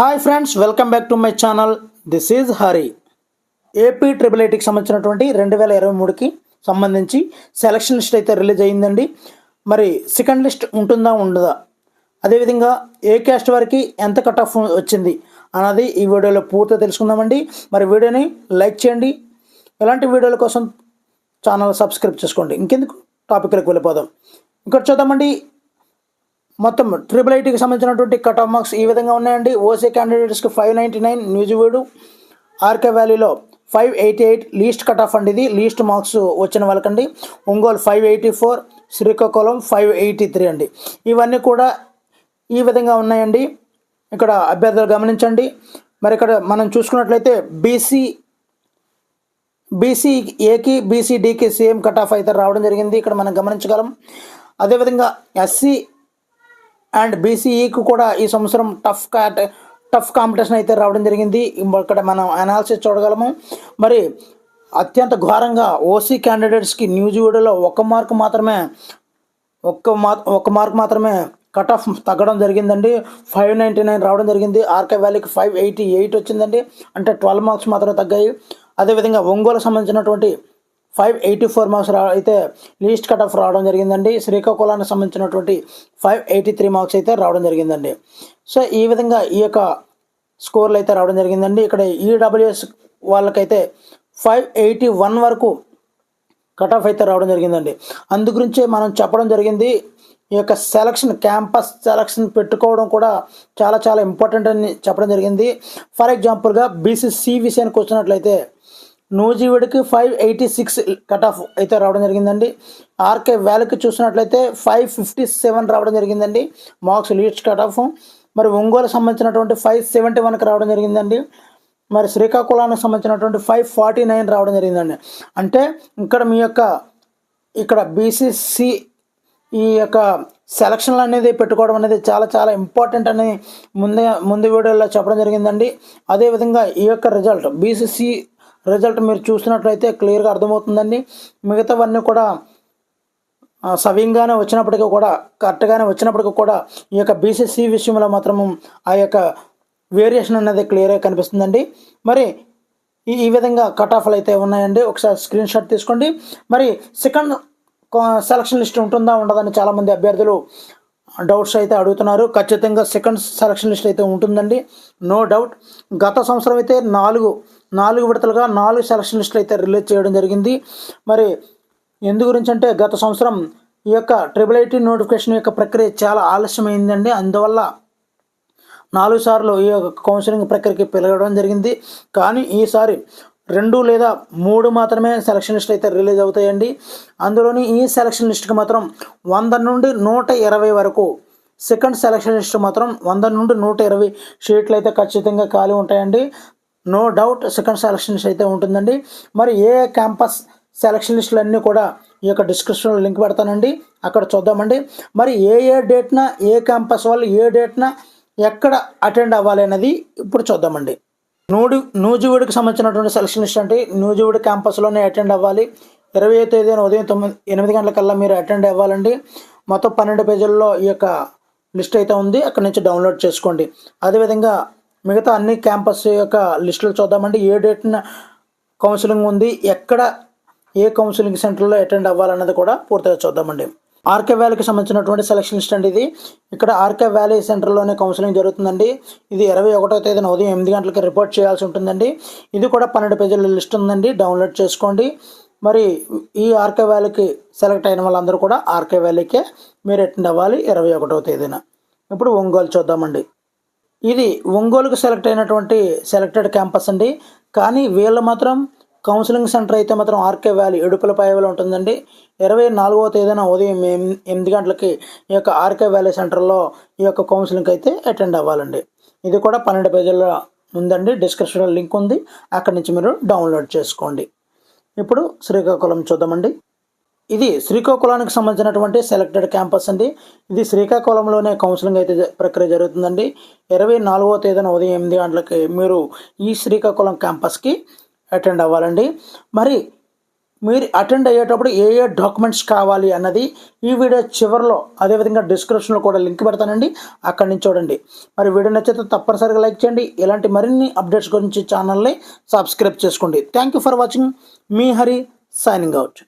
Hi friends, welcome back to my channel. This is Hari. AP triple ఐటీకి సంబంధించినటువంటి 2023కి సంబంధించి selection list అయితే release అయ్యిందండి. మరి సెకండ్ లిస్ట్ ఉంటుందా ఉండదా, అదేవిధంగా ఏ క్యాస్ట్ వారికి ఎంత కట్ ఆఫ్ వచ్చింది అన్నది ఈ వీడియోలో పూర్తిగా తెలుసుకుందామండి. మరి వీడియోని లైక్ చేయండి. ఇలాంటి వీడియోల కోసం ఛానల్ సబ్స్క్రైబ్ చేసుకోండి. ఇంకెందుకు టాపిక్లకు వెళ్ళిపోదాం. ఇక్కడ చూద్దామండి. మొత్తం ట్రిపుల్ ఐటీకి సంబంధించినటువంటి కట్ ఆఫ్ మార్క్స్ ఈ విధంగా ఉన్నాయండి. ఓసీ క్యాండిడేట్స్కి 599, న్యూజివీడు ఆర్కే వ్యాలీలో 588 లీస్ట్ కట్ ఆఫ్ అండి. ఇది లీస్ట్ మార్క్స్ వచ్చిన వాళ్ళకండి. ఒంగోలు 584, శ్రీకాకుళం 583 అండి. ఇవన్నీ కూడా ఈ విధంగా ఉన్నాయండి. ఇక్కడ అభ్యర్థులు గమనించండి. మరి ఇక్కడ మనం చూసుకున్నట్లయితే బీసీ ఏకి బీసీ డీకి సేమ్ కట్ ఆఫ్ అయితే రావడం జరిగింది. ఇక్కడ మనం గమనించగలం. అదేవిధంగా ఎస్సీ అండ్ బీసీఈకి కూడా ఈ సంవత్సరం టఫ్ కాంపిటీషన్ అయితే రావడం జరిగింది. ఇక్కడ మనం అనాలిసిస్ చూడగలము. మరి అత్యంత ఘోరంగా ఓసీ క్యాండిడేట్స్కి న్యూజివీడులో ఒక మార్క్ మాత్రమే కట్ ఆఫ్ తగ్గడం జరిగిందండి. 599 రావడం జరిగింది. ఆర్కే వ్యాలీకి 588 వచ్చిందండి. అంటే 12 మార్క్స్ మాత్రమే తగ్గాయి. అదేవిధంగా ఒంగోలుకు సంబంధించినటువంటి 584 మార్క్స్ అయితే లీస్ట్ కట్ ఆఫ్ రావడం జరిగిందండి. శ్రీకాకుళానికి సంబంధించినటువంటి 583 మార్క్స్ అయితే రావడం జరిగిందండి. సో ఈ విధంగా ఈ యొక్క స్కోర్లు అయితే రావడం జరిగిందండి. ఇక్కడ ఈడబ్ల్యూఎస్ వాళ్ళకైతే 581 వరకు కట్ ఆఫ్ అయితే రావడం జరిగిందండి. అందుగురించే మనం చెప్పడం జరిగింది, ఈ యొక్క క్యాంపస్ సెలక్షన్ పెట్టుకోవడం కూడా చాలా చాలా ఇంపార్టెంట్ అని చెప్పడం జరిగింది. ఫర్ ఎగ్జాంపుల్గా బీసీసీ విషయానికి వచ్చినట్లయితే నూజివీడుకి 586 కట్ ఆఫ్ అయితే రావడం జరిగిందండి. ఆర్కే వ్యాలీకి చూసినట్లయితే 557 రావడం జరిగిందండి మార్క్స్ లీస్ట్ కట్ ఆఫ్. మరి ఒంగోలు సంబంధించినటువంటి 571కి రావడం జరిగిందండి. మరి శ్రీకాకుళానికి సంబంధించినటువంటి 549 రావడం జరిగిందండి. అంటే ఇక్కడ బీసీసీ ఈ యొక్క సెలక్షన్లు అనేది పెట్టుకోవడం అనేది చాలా చాలా ఇంపార్టెంట్ అని ముందు వీడియోలో చెప్పడం జరిగిందండి. అదేవిధంగా ఈ యొక్క రిజల్ట్ బీసీసీ రిజల్ట్ మీరు చూసినట్లయితే క్లియర్గా అర్థమవుతుందండి. మిగతావన్నీ కూడా సవ్యంగానే వచ్చినప్పటికీ కూడా కరెక్ట్గానే వచ్చినప్పటికీ కూడా ఈ యొక్క బీసీసీ విషయంలో మాత్రం ఆ యొక్క వేరియేషన్ అనేది క్లియర్గా కనిపిస్తుందండి. మరి ఈ విధంగా కట్ ఆఫ్లు అయితే ఉన్నాయండి. ఒకసారి స్క్రీన్ షాట్ తీసుకోండి. మరి సెకండ్ సెలక్షన్ లిస్ట్ ఉంటుందా ఉండదని చాలామంది అభ్యర్థులు డౌట్స్ అయితే అడుగుతున్నారు. ఖచ్చితంగా సెకండ్ సెలక్షన్ లిస్ట్ అయితే ఉంటుందండి, నో డౌట్. గత సంవత్సరం అయితే నాలుగు విడతలుగా 4 సెలక్షన్ లిస్టులు అయితే రిలీజ్ చేయడం జరిగింది. మరి ఎందు గురించి అంటే గత సంవత్సరం ఈ యొక్క ట్రిపుల్ ఐటీ నోటిఫికేషన్ యొక్క ప్రక్రియ చాలా ఆలస్యమైందండి. అందువల్ల 4 సార్లు ఈ యొక్క కౌన్సిలింగ్ ప్రక్రియకి పిలవడం జరిగింది. కానీ ఈసారి 2 లేదా 3 మాత్రమే సెలక్షన్ లిస్ట్ అయితే రిలీజ్ అవుతాయండి. అందులోని ఈ సెలక్షన్ లిస్ట్కి మాత్రం 100 నుండి 120 వరకు, సెకండ్ సెలక్షన్ లిస్ట్ మాత్రం 100 నుండి 120 షీట్లు అయితే ఖచ్చితంగా ఖాళీ ఉంటాయండి. No doubt second selection list అయితే ఉంటుందండి. మరి ఏ క్యాంపస్ సెలక్షన్ లిస్టులు అన్నీ కూడా ఈ యొక్క డిస్క్రిప్షన్లో లింక్ పెడతానండి, అక్కడ చూద్దామండి. మరి ఏ డేట్న ఏ క్యాంపస్ వాళ్ళు ఏ డేట్న ఎక్కడ అటెండ్ అవ్వాలి అనేది ఇప్పుడు చూద్దామండి. నూజివీడుకి సంబంధించినటువంటి సెలక్షన్ లిస్ట్ అంటే నూజివీడు క్యాంపస్లోనే అటెండ్ అవ్వాలి. 20వ తేదీన ఉదయం 8 గంటలకల్లా మీరు అటెండ్ అవ్వాలండి. మొత్తం 12 పేజీల్లో ఈ యొక్క లిస్ట్ అయితే ఉంది, అక్కడి నుంచి డౌన్లోడ్ చేసుకోండి. అదేవిధంగా మిగతా అన్ని క్యాంపస్ యొక్క లిస్టులు చూద్దామండి. ఏ డేట్న కౌన్సిలింగ్ ఉంది, ఎక్కడ ఏ కౌన్సిలింగ్ సెంటర్లో అటెండ్ అవ్వాలన్నది కూడా పూర్తిగా చూద్దామండి. ఆర్కే వ్యాలీకి సంబంధించినటువంటి సెలక్షన్ లిస్ట్ అండి ఇది. ఇక్కడ ఆర్కే వ్యాలీ సెంటర్లోనే కౌన్సిలింగ్ జరుగుతుందండి. ఇది 21వ తేదీన ఉదయం 8 గంటలకి రిపోర్ట్ చేయాల్సి ఉంటుందండి. ఇది కూడా 12 పేజీల లిస్ట్ ఉందండి, డౌన్లోడ్ చేసుకోండి. మరి ఈ ఆర్కే వ్యాలీకి సెలెక్ట్ అయిన వాళ్ళందరూ కూడా ఆర్కే వ్యాలీకే మీరు అటెండ్ అవ్వాలి 21వ తేదీన. ఇప్పుడు ఒంగోలు చూద్దామండి. ఇది ఒంగోలుకు సెలెక్ట్ అయినటువంటి సెలెక్టెడ్ క్యాంపస్ అండి. కానీ వీళ్ళు మాత్రం కౌన్సిలింగ్ సెంటర్ అయితే మాత్రం ఆర్కే వ్యాలీ ఇడుపులపాయలో ఉంటుందండి. 24వ తేదీన ఉదయం 8 గంటలకి ఈ యొక్క ఆర్కే వ్యాలీ సెంటర్లో ఈ యొక్క కౌన్సిలింగ్ అయితే అటెండ్ అవ్వాలండి. ఇది కూడా 12 పేజీల్లో ఉందండి, డిస్క్రిప్షన్లో లింక్ ఉంది, అక్కడి నుంచి మీరు డౌన్లోడ్ చేసుకోండి. ఇప్పుడు శ్రీకాకుళం చూద్దామండి. ఇది శ్రీకాకుళానికి సంబంధించినటువంటి సెలెక్టెడ్ క్యాంపస్ అండి. ఇది శ్రీకాకుళంలోనే కౌన్సిలింగ్ అయితే ప్రక్రియ జరుగుతుందండి. 24వ తేదీన ఉదయం 8 గంటలకి మీరు ఈ శ్రీకాకుళం క్యాంపస్కి అటెండ్ అవ్వాలండి. మరి మీరు అటెండ్ అయ్యేటప్పుడు ఏ ఏ డాక్యుమెంట్స్ కావాలి అన్నది ఈ వీడియో చివరిలో అదేవిధంగా డిస్క్రిప్షన్లో కూడా లింక్ పెడతానండి, అక్కడి నుంచి చూడండి. మరి వీడియో నచ్చితే తప్పనిసరిగా లైక్ చేయండి. ఇలాంటి మరిన్ని అప్డేట్స్ గురించి ఛానల్ని సబ్స్క్రైబ్ చేసుకోండి. Thank you for watching. Me Hari signing out.